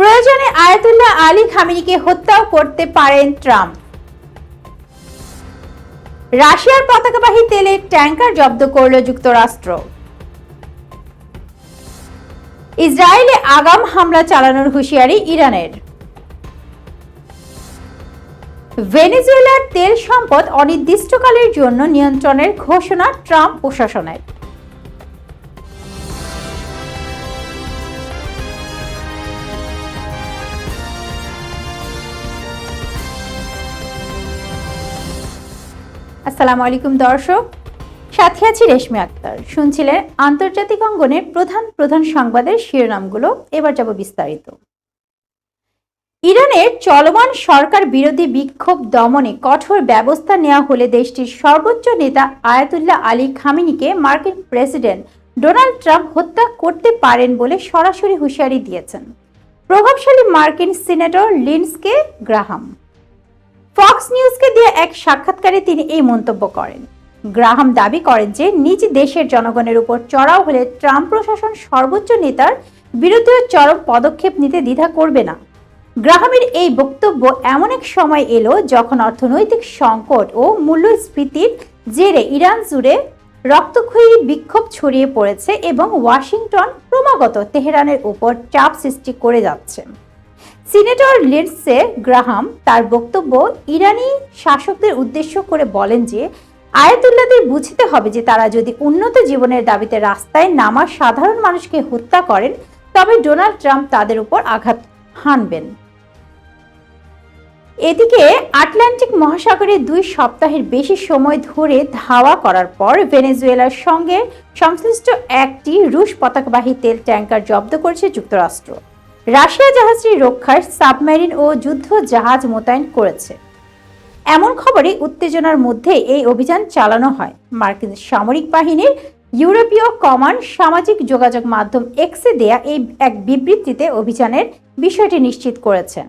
প্রয়োজনে Ayatollah Ali খামেনিকে হত্যাও করতে পারেন ট্রাম্প। রাশিয়ার পতাকাবাহী তেলের ট্যাঙ্কার জব্দ করল যুক্তরাষ্ট্র। ইসরায়েলে আগাম হামলা চালানোর হুঁশিয়ারি ইরানের। ভেনেজুয়েলার তেল সম্পদ অনির্দিষ্টকালের জন্য নিয়ন্ত্রণের ঘোষণা ট্রাম্প প্রশাসনের। আসসালামু আলাইকুম দর্শক, সাথে আছি রেশমি আক্তার। শুনছিলেন আন্তর্জাতিক অঙ্গনের প্রধান সংবাদের শিরোনামগুলো। এবার যাব বিস্তারিত। ইরানের চলমান সরকার বিরোধী বিক্ষোভ দমনে কঠোর ব্যবস্থা নেওয়া হলে দেশটির সর্বোচ্চ নেতা আয়াতুল্লাহ আলী খামেনিকে মার্কিন প্রেসিডেন্ট ডোনাল্ড ট্রাম্প হত্যা করতে পারেন বলে সরাসরি হুঁশিয়ারি দিয়েছেন প্রভাবশালী মার্কিন সিনেটর লিন্ডসে গ্রাহাম। ফক্স নিউজকে দিয়ে এক সাক্ষাৎকারে তিনি এই মন্তব্য করেন। গ্রাহাম দাবি করেন যে নিজ দেশের জনগণের উপর চড়াও হলে ট্রাম্প প্রশাসন সর্বোচ্চ নেতার বিরুদ্ধে চরম পদক্ষেপ নিতে দ্বিধা করবে না। গ্রাহামের এই বক্তব্য এমন এক সময় এলো যখন অর্থনৈতিক সংকট ও মূল্যস্ফীতির জেরে ইরান জুড়ে রক্তক্ষয়ী বিক্ষোভ ছড়িয়ে পড়েছে এবং ওয়াশিংটন ক্রমাগত তেহরানের উপর চাপ সৃষ্টি করে যাচ্ছে। সিনেটর লিন্ডসে গ্রাহাম তার বক্তব্য ইরানি শাসকদের উদ্দেশ্য করে বলেন যে আয়াতুল্লাহদের বুঝতে হবে যে তারা যদি উন্নত জীবনের দাবিতে রাস্তায় নামা সাধারণ মানুষকে হত্যা করেন তবে ডোনাল্ড ট্রাম্প তাদের উপর আঘাত হানবেন। এদিকে আটলান্টিক মহাসাগরে 2 সপ্তাহের বেশি সময় ধরে ধাওয়া করার পর ভেনেজুয়েলার সঙ্গে সংশ্লিষ্ট একটি রুশ পতাকাবাহী তেল ট্যাঙ্কার জব্দ করেছে যুক্তরাষ্ট্র। রাশিয়া জাহাজটি রক্ষার সাবমেরিন ও যুদ্ধ জাহাজ মোতায়েন করেছে। এমন খবরে উত্তেজনার মধ্যে এই অভিযান চালানো হয়। মার্কিন সামরিক বাহিনীর ইউরোপীয় কমান্ড সামাজিক যোগাযোগ মাধ্যম এক্সে দেয়া এই এক বিবৃতিতে অভিযানের বিষয়টি নিশ্চিত করেছে।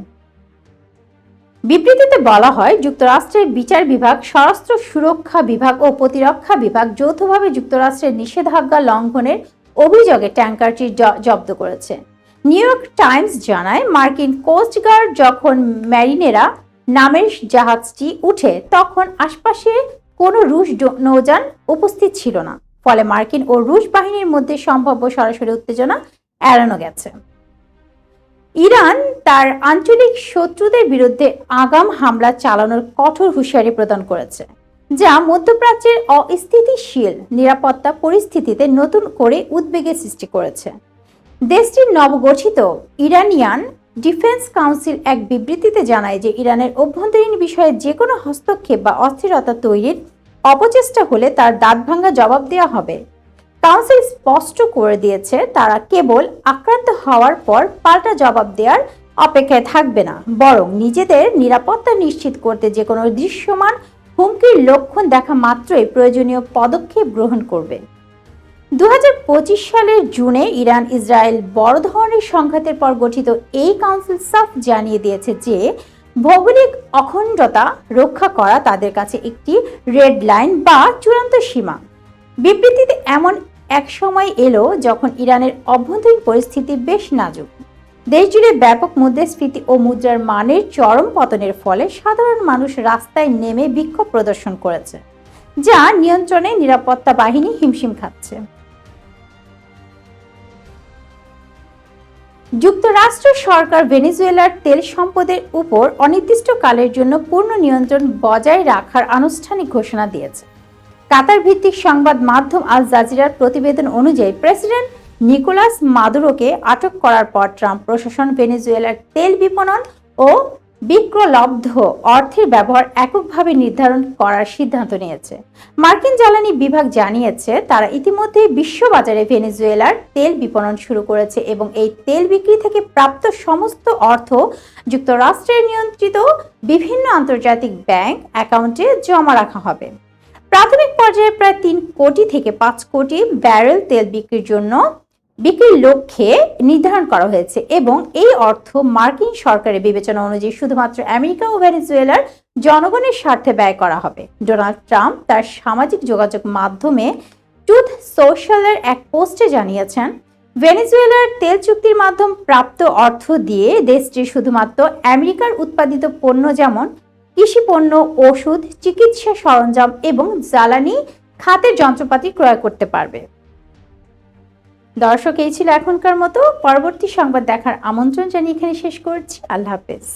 বিবৃতিতে বলা হয়, যুক্তরাষ্ট্রের বিচার বিভাগ, স্বরাষ্ট্র সুরক্ষা বিভাগ ও প্রতিরক্ষা বিভাগ যৌথভাবে যুক্তরাষ্ট্রের নিষেধাজ্ঞা লঙ্ঘনের অভিযোগে ট্যাঙ্কারটি জব্দ করেছে। নিউ ইয়র্ক টাইমস জানায়, মার্কিন কোস্টগার্ড যখন ম্যারিনেরা নামের জাহাজটি উঠে তখন আশপাশে কোনো রুশ নৌযান উপস্থিত ছিল না, ফলে মার্কিন ও রুশ বাহিনীর মধ্যে সম্ভাব্য সরাসরি উত্তেজনা এড়ানো গেছে। ইরান তার আঞ্চলিক শত্রুদের বিরুদ্ধে আগাম হামলা চালানোর কঠোর হুঁশিয়ারি প্রদান করেছে, যা মধ্যপ্রাচ্যের অস্থিতিশীল নিরাপত্তা পরিস্থিতিতে নতুন করে উদ্বেগের সৃষ্টি করেছে। দেশটির নবগঠিত ইরানিয়ান ডিফেন্স কাউন্সিল এক বিবৃতিতে জানায় যে ইরানের অভ্যন্তরীণ বিষয়ে যে কোনো হস্তক্ষেপ বা অস্থিরতা তৈরির অপচেষ্টা হলে তার দাঁতভাঙা জবাব দেওয়া হবে। কাউন্সিল স্পষ্ট করে দিয়েছে তারা কেবল আক্রান্ত হওয়ার পর পাল্টা জবাব দেওয়ার অপেক্ষায় থাকবে না, বরং নিজেদের নিরাপত্তা নিশ্চিত করতে যে কোনো দৃশ্যমান হুমকির লক্ষণ দেখা মাত্রই প্রয়োজনীয় পদক্ষেপ গ্রহণ করবে। 2025 সালের জুনে ইরান ইসরায়েল বড় ধরনের সংঘাতের পর গঠিত এই কাউন্সিল সাফ জানিয়ে দিয়েছে যে ভৌগোলিক অখণ্ডতা রক্ষা করা তাদের কাছে একটি রেড লাইন বা চূড়ান্ত সীমা। বিবৃতিতে এমন এক সময় এলো যখন ইরানের অভ্যন্তরীণ পরিস্থিতি বেশ নাজুক। দেশজুড়ে ব্যাপক মুদ্রাস্ফীতি ও মুদ্রার মানের চরম পতনের ফলে সাধারণ মানুষ রাস্তায় নেমে বিক্ষোভ প্রদর্শন করেছে, যা নিয়ন্ত্রণে নিরাপত্তা বাহিনী হিমশিম খাচ্ছে। যুক্তরাষ্ট্র সরকার ভেনেজুয়েলার তেল সম্পদের উপর অনির্দিষ্টকালের জন্য পূর্ণ নিয়ন্ত্রণ বজায় রাখার আনুষ্ঠানিক ঘোষণা দিয়েছে। কাতার ভিত্তিক সংবাদ মাধ্যম আল জাজিরার প্রতিবেদন অনুযায়ী প্রেসিডেন্ট নিকোলাস মাদুরোকে আটক করার পর ট্রাম্প প্রশাসন ভেনেজুয়েলার তেল বিপণন ও বিক্রয়লব্ধ অর্থের ব্যবহার এককভাবে নির্ধারণ করার সিদ্ধান্ত নিয়েছে। মার্কিন জ্বালানি বিভাগ জানিয়েছে তারা ইতিমধ্যে বিশ্ববাজারে ভেনেজুয়েলার তেল বিপণন শুরু করেছে এবং এই তেল বিক্রি থেকে প্রাপ্ত সমস্ত অর্থ যুক্তরাষ্ট্রের নিয়ন্ত্রিত বিভিন্ন আন্তর্জাতিক ব্যাংক অ্যাকাউন্টে জমা রাখা হবে। প্রাথমিক পর্যায়ে প্রায় 3 কোটি থেকে 5 কোটি ব্যারেল তেল বিক্রির লক্ষ্যে নির্ধারণ করা হয়েছে এবং এই অর্থ মার্কিন সরকারের বিবেচনা অনুযায়ী শুধুমাত্র আমেরিকা ও ভেনেজুয়েলার জনগণের স্বার্থে ব্যয় করা হবে। ডোনাল্ড ট্রাম্প তার সামাজিক যোগাযোগ মাধ্যমে ট্রুথ সোশ্যালের এক পোস্টে জানিয়েছেন, ভেনেজুয়েলার তেল চুক্তির মাধ্যমে প্রাপ্ত অর্থ দিয়ে দেশটি শুধুমাত্র আমেরিকার উৎপাদিত পণ্য যেমন কৃষি পণ্য, ওষুধ, চিকিৎসা সরঞ্জাম এবং জ্বালানি খাতের যন্ত্রপাতি ক্রয় করতে পারবে। দর্শক, এই ছিল এখনকার মতো। পরবর্তী সংবাদ দেখার আমন্ত্রণ জানিয়ে এখানে শেষ করছি। আল্লাহ হাফেজ।